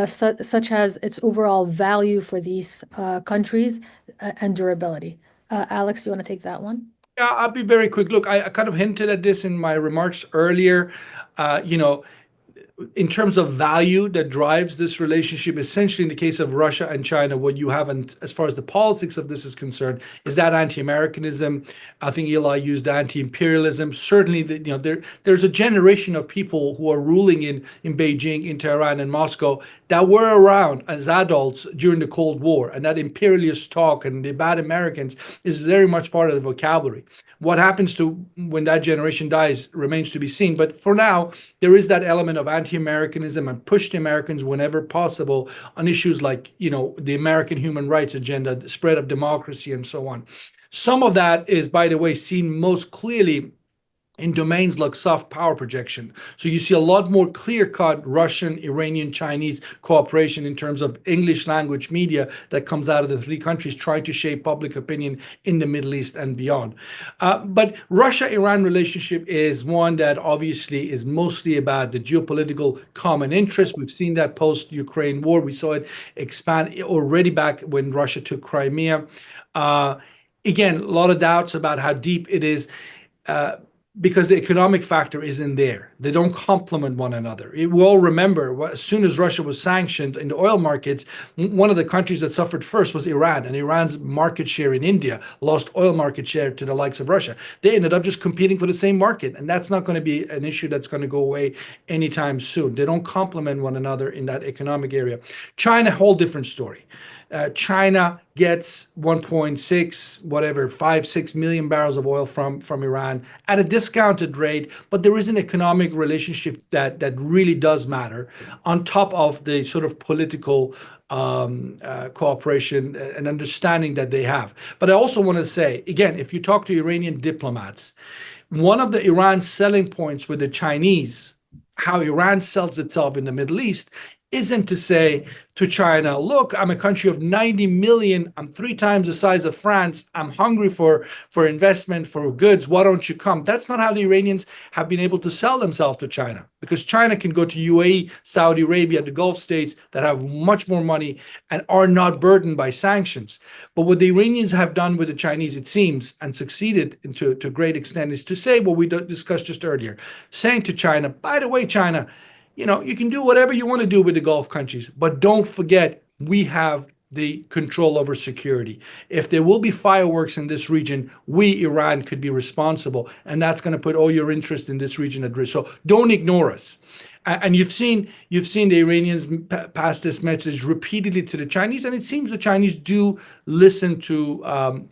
such as its overall value for these countries and durability? Alex, do you want to take that one? Yeah, I'll be very quick. Look, I kind of hinted at this in my remarks earlier. In terms of value that drives this relationship, essentially in the case of Russia and China, what you have, and as far as the politics of this is concerned, is that anti-Americanism. I think Eli used anti-imperialism. Certainly, there's a generation of people who are ruling in Beijing, in Tehran, and Moscow that were around as adults during the Cold War, and that imperialist talk and the bad Americans is very much part of the vocabulary. What happens to when that generation dies remains to be seen. But for now, there is that element of anti-Americanism and push the Americans whenever possible on issues like, the American human rights agenda, the spread of democracy, and so on. Some of that is, by the way, seen most clearly in domains like soft power projection. So you see a lot more clear-cut Russian, Iranian, Chinese cooperation in terms of English language media that comes out of the three countries trying to shape public opinion in the Middle East and beyond. But Russia-Iran relationship is one that obviously is mostly about the geopolitical common interest. We've seen that post-Ukraine war. We saw it expand already back when Russia took Crimea. Again, a lot of doubts about how deep it is. Because the economic factor isn't there. They don't complement one another. We all remember, as soon as Russia was sanctioned in the oil markets, one of the countries that suffered first was Iran, and Iran's market share in India lost oil market share to the likes of Russia. They ended up just competing for the same market, and that's not going to be an issue that's going to go away anytime soon. They don't complement one another in that economic area. China, whole different story. China gets 5-6 million barrels of oil from Iran at a discounted rate, but there is an economic relationship that really does matter on top of the sort of political cooperation and understanding that they have. But I also want to say, again, if you talk to Iranian diplomats, one of the Iran selling points with the Chinese, how Iran sells itself in the Middle East, isn't to say to China, look, I'm a country of 90 million. I'm 3 times the size of France. I'm hungry for investment, for goods. Why don't you come? That's not how the Iranians have been able to sell themselves to China, because China can go to UAE, Saudi Arabia, the Gulf states that have much more money and are not burdened by sanctions. But what the Iranians have done with the Chinese, it seems, and succeeded to a great extent, is to say what we discussed just earlier, saying to China, by the way, China, you can do whatever you want to do with the Gulf countries, but don't forget, we have the control over security. If there will be fireworks in this region, we, Iran, could be responsible, and that's going to put all your interest in this region at risk. So don't ignore us. And you've seen the Iranians pass this message repeatedly to the Chinese, and it seems the Chinese do listen to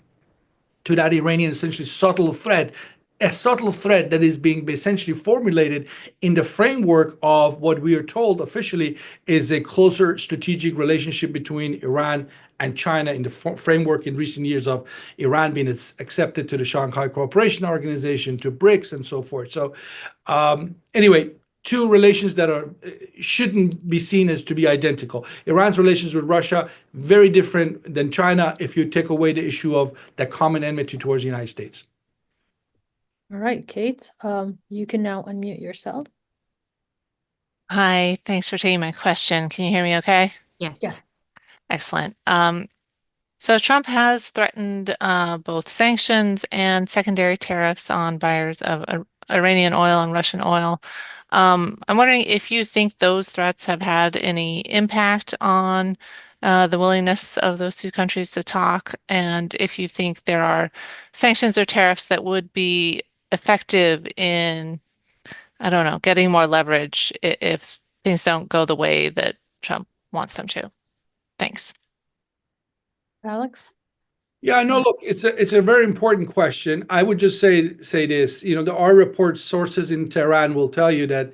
that Iranian essentially subtle threat. A subtle threat that is being essentially formulated in the framework of what we are told officially is a closer strategic relationship between Iran and China, in the framework in recent years of Iran being accepted to the Shanghai Cooperation Organization, to BRICS, and so forth. So anyway, two relations that shouldn't be seen as to be identical. Iran's relations with Russia, very different than China if you take away the issue of that common enmity towards the United States. All right, Kate, you can now unmute yourself. Hi, thanks for taking my question. Can you hear me okay? Yes. Yes. Excellent. So Trump has threatened both sanctions and secondary tariffs on buyers of Iranian oil and Russian oil. I'm wondering if you think those threats have had any impact on the willingness of those two countries to talk, and if you think there are sanctions or tariffs that would be effective in, I don't know, getting more leverage if things don't go the way that Trump wants them to. Thanks. Alex? Yeah, I know. Look, it's a very important question. I would just say this. There are reports, sources in Tehran will tell you that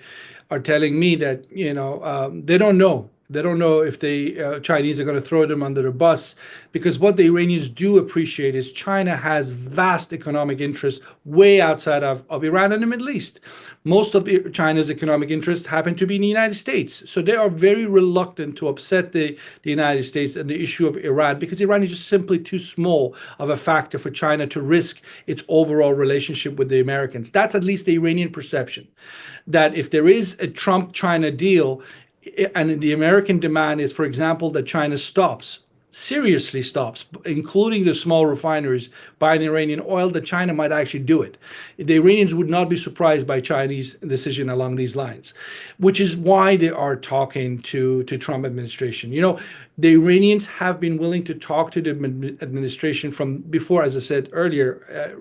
are telling me that they don't know. They don't know if the Chinese are going to throw them under the bus, because what the Iranians do appreciate is China has vast economic interests way outside of Iran and the Middle East. Most of China's economic interests happen to be in the United States. So they are very reluctant to upset the United States and the issue of Iran, because Iran is just simply too small of a factor for China to risk its overall relationship with the Americans. That's at least the Iranian perception, that if there is a Trump-China deal, and the American demand is, for example, that China seriously stops, including the small refineries, buying Iranian oil, that China might actually do it. The Iranians would not be surprised by Chinese decision along these lines, which is why they are talking to Trump administration. The Iranians have been willing to talk to the administration from before, as I said earlier,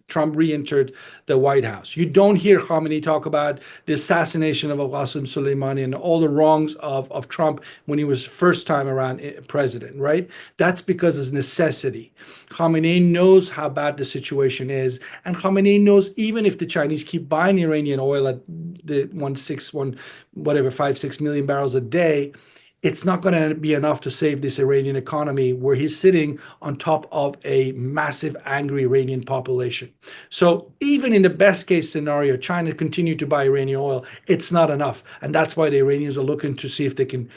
Trump re-entered the White House. You don't hear Khamenei talk about the assassination of Qasem Soleimani and all the wrongs of Trump when he was first time around president, right? That's because it's necessity. Khamenei knows how bad the situation is, and Khamenei knows even if the Chinese keep buying Iranian oil at the 5-6 million barrels a day, it's not going to be enough to save this Iranian economy where he's sitting on top of a massive angry Iranian population. So even in the best case scenario, China continue to buy Iranian oil, it's not enough. And that's why the Iranians are looking to see if they can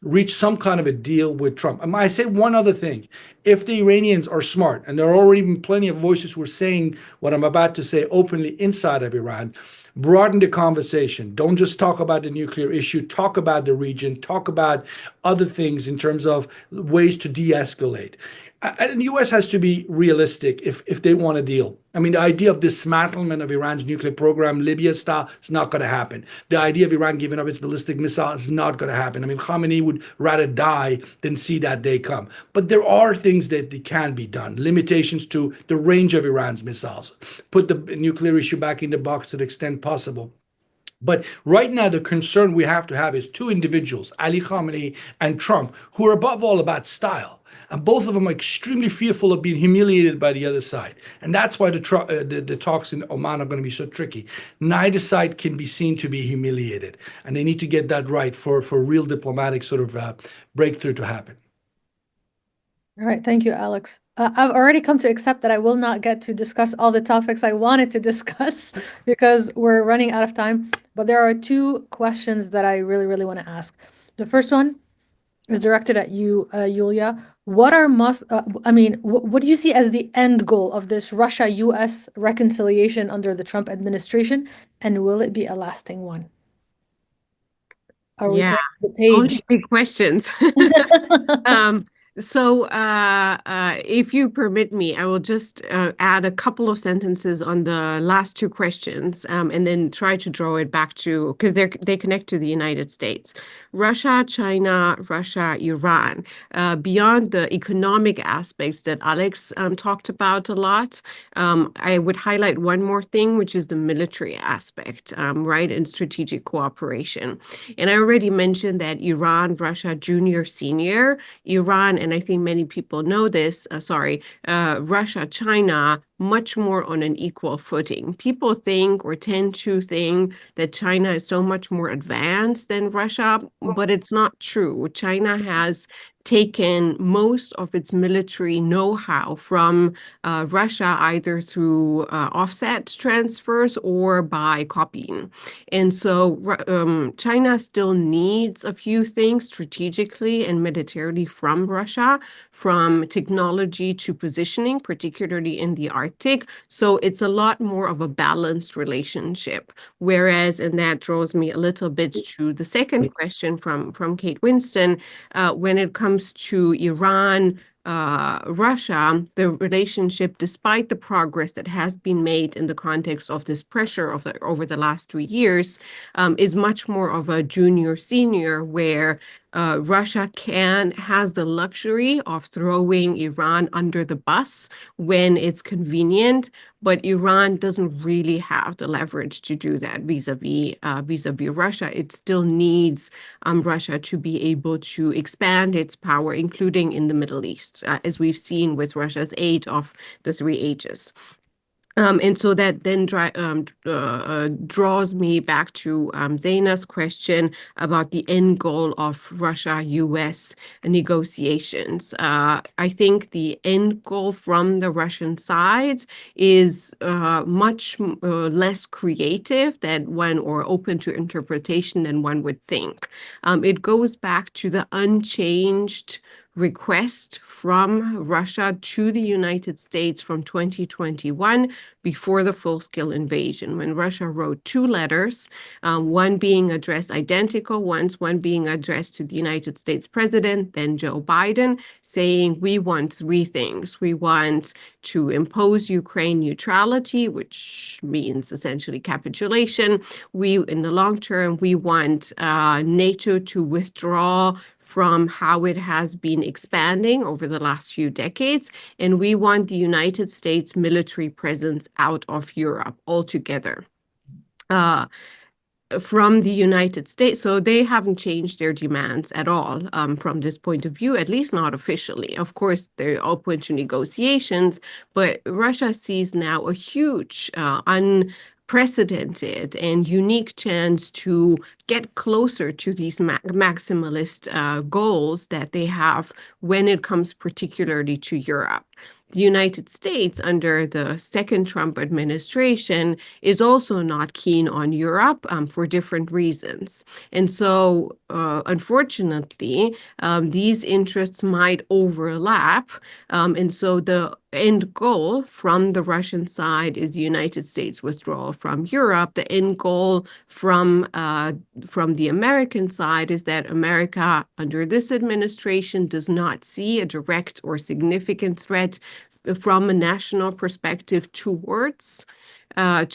reach some kind of a deal with Trump. And I say one other thing. If the Iranians are smart, and there are already been plenty of voices who are saying what I'm about to say openly inside of Iran, broaden the conversation. Don't just talk about the nuclear issue. Talk about the region. Talk about other things in terms of ways to de-escalate. And the U.S. has to be realistic if they want a deal. I mean, the idea of dismantlement of Iran's nuclear program, Libya style, is not going to happen. The idea of Iran giving up its ballistic missile is not going to happen. I mean, Khamenei would rather die than see that day come. But there are things that can be done. Limitations to the range of Iran's missiles. Put the nuclear issue back in the box to the extent possible. But right now, the concern we have to have is two individuals, Ali Khamenei and Trump, who are above all about style. And both of them are extremely fearful of being humiliated by the other side. And that's why the talks in Oman are going to be so tricky. Neither side can be seen to be humiliated. And they need to get that right for real diplomatic sort of breakthrough to happen. All right, thank you, Alex. I've already come to accept that I will not get to discuss all the topics I wanted to discuss because we're running out of time. But there are two questions that I really, really want to ask. The first one is directed at you, Yulia. What do you see as the end goal of this Russia-US reconciliation under the Trump administration, and will it be a lasting one? Are we turning the page? Big questions. So if you permit me, I will just add a couple of sentences on the last two questions and then try to draw it back to, because they connect to the United States. Russia, China, Russia, Iran. Beyond the economic aspects that Alex talked about a lot, I would highlight one more thing, which is the military aspect, right, and strategic cooperation. And I already mentioned that Iran, Russia, junior, senior, Iran, and I think many people know this, Russia, China, much more on an equal footing. People think or tend to think that China is so much more advanced than Russia, but it's not true. China has taken most of its military know-how from Russia, either through offset transfers or by copying. And so China still needs a few things strategically and militarily from Russia, from technology to positioning, particularly in the Arctic. So it's a lot more of a balanced relationship. Whereas, and that draws me a little bit to the second question from Kate Winston, when it comes to Iran, Russia, the relationship, despite the progress that has been made in the context of this pressure over the last 3 years, is much more of a junior-senior, where Russia has the luxury of throwing Iran under the bus when it's convenient, but Iran doesn't really have the leverage to do that vis-a-vis Russia. It still needs Russia to be able to expand its power, including in the Middle East, as we've seen with Russia's aid of the 3 H's. And so that then draws me back to Zaina's question about the end goal of Russia-US negotiations. I think the end goal from the Russian side is much less creative or open to interpretation than one would think. It goes back to the unchanged request from Russia to the United States from 2021, before the full-scale invasion, when Russia wrote 2 letters, one being addressed identical ones, one being addressed to the United States President, then Joe Biden, saying we want 3 things. We want to impose Ukraine neutrality, which means essentially capitulation. In the long term, we want NATO to withdraw from how it has been expanding over the last few decades. And we want the United States military presence out of Europe altogether. From the United States, so they haven't changed their demands at all from this point of view, at least not officially. Of course, they're open to negotiations, but Russia sees now a huge, unprecedented and unique chance to get closer to these maximalist goals that they have when it comes particularly to Europe. The United States, under the second Trump administration, is also not keen on Europe for different reasons. And so, unfortunately, these interests might overlap. And so the end goal from the Russian side is the United States withdrawal from Europe. The end goal from the American side is that America, under this administration, does not see a direct or significant threat from a national perspective towards or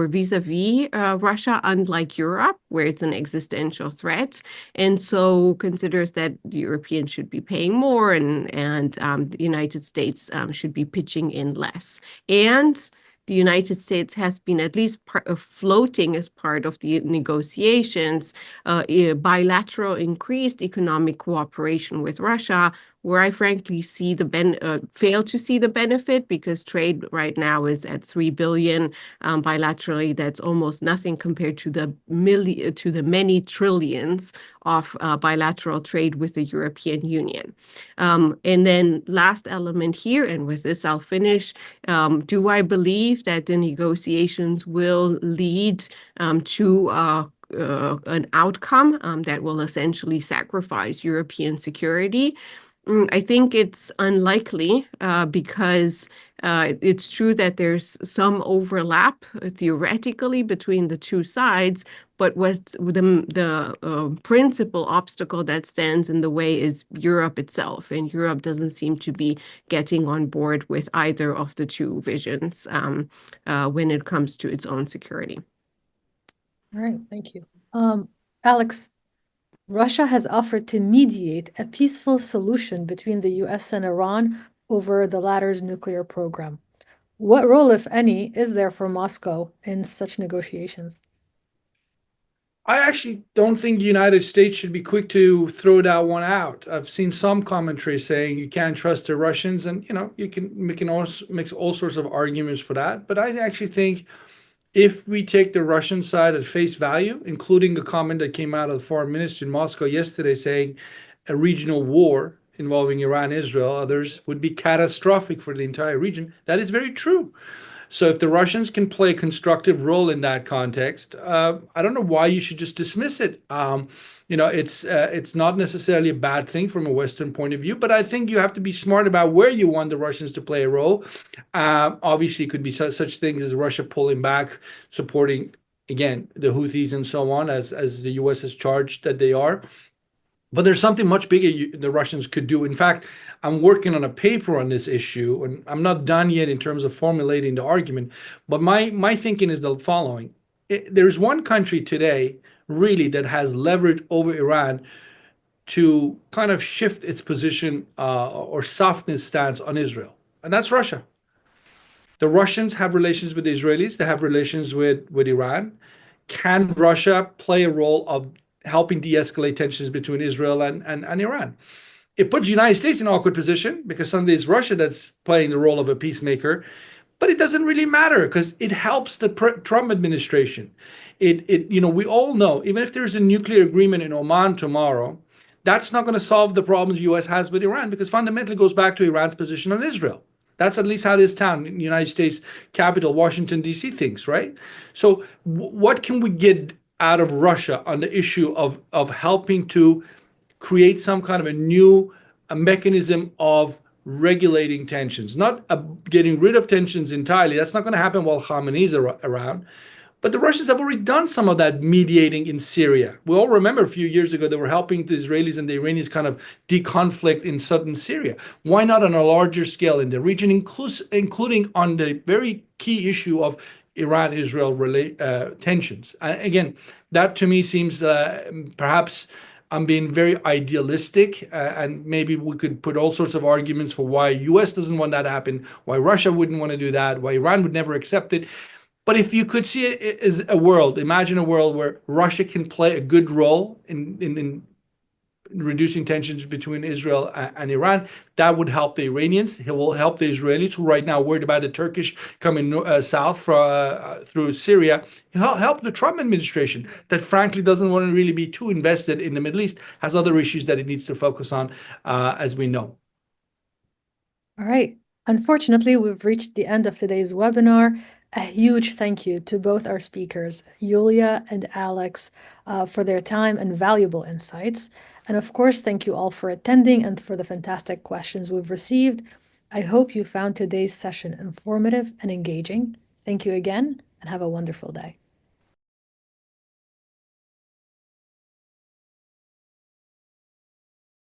vis-a-vis Russia, unlike Europe, where it's an existential threat, and so considers that the Europeans should be paying more and the United States should be pitching in less. And the United States has been at least floating as part of the negotiations, bilateral increased economic cooperation with Russia, where I frankly see fail to see the benefit, because trade right now is at $3 billion bilaterally. That's almost nothing compared to the many trillions of bilateral trade with the European Union. And then last element here, and with this I'll finish, do I believe that the negotiations will lead to an outcome that will essentially sacrifice European security? I think it's unlikely because it's true that there's some overlap theoretically between the two sides, but what's the principal obstacle that stands in the way is Europe itself, and Europe doesn't seem to be getting on board with either of the two visions when it comes to its own security. All right, thank you. Alex, Russia has offered to mediate a peaceful solution between the US and Iran over the latter's nuclear program. What role, if any, is there for Moscow in such negotiations? I actually don't think the United States should be quick to throw that one out. I've seen some commentary saying you can't trust the Russians, and you can also make all sorts of arguments for that. But I actually think if we take the Russian side at face value, including a comment that came out of the foreign minister in Moscow yesterday saying a regional war involving Iran, Israel, others would be catastrophic for the entire region, that is very true. So if the Russians can play a constructive role in that context, I don't know why you should just dismiss it. It's not necessarily a bad thing from a Western point of view, but I think you have to be smart about where you want the Russians to play a role. Obviously, it could be such things as Russia pulling back, supporting, again, the Houthis and so on, as the U.S. has charged that they are. But there's something much bigger the Russians could do. In fact, I'm working on a paper on this issue, and I'm not done yet in terms of formulating the argument. But my thinking is the following. There's one country today, really, that has leverage over Iran to kind of shift its position or soften its stance on Israel, and that's Russia. The Russians have relations with the Israelis. They have relations with Iran. Can Russia play a role of helping de-escalate tensions between Israel and Iran? It puts the United States in an awkward position because suddenly it's Russia that's playing the role of a peacemaker, but it doesn't really matter because it helps the Trump administration. We all know, even if there's a nuclear agreement in Oman tomorrow, that's not going to solve the problems the U.S. has with Iran, because fundamentally it goes back to Iran's position on Israel. That's at least how this town in the United States capital, Washington, D.C. thinks, right? So what can we get out of Russia on the issue of helping to create some kind of a new mechanism of regulating tensions, not getting rid of tensions entirely. That's not going to happen while Khamenei's around. But the Russians have already done some of that mediating in Syria. We all remember a few years ago they were helping the Israelis and the Iranians kind of de-conflict in southern Syria. Why not on a larger scale in the region, including on the very key issue of Iran-Israel tensions? Again, that to me seems perhaps I'm being very idealistic, and maybe we could put all sorts of arguments for why US doesn't want that to happen, why Russia wouldn't want to do that, why Iran would never accept it. But if you could see it as a world, imagine a world where Russia can play a good role in reducing tensions between Israel and Iran, that would help the Iranians. It will help the Israelis, who right now are worried about the Turkish coming south through Syria. It'll help the Trump administration that frankly doesn't want to really be too invested in the Middle East, has other issues that it needs to focus on, as we know. All right. Unfortunately, we've reached the end of today's webinar. A huge thank you to both our speakers, Iulia and Alex, for their time and valuable insights. And of course, thank you all for attending and for the fantastic questions we've received. I hope you found today's session informative and engaging. Thank you again, and have a wonderful day.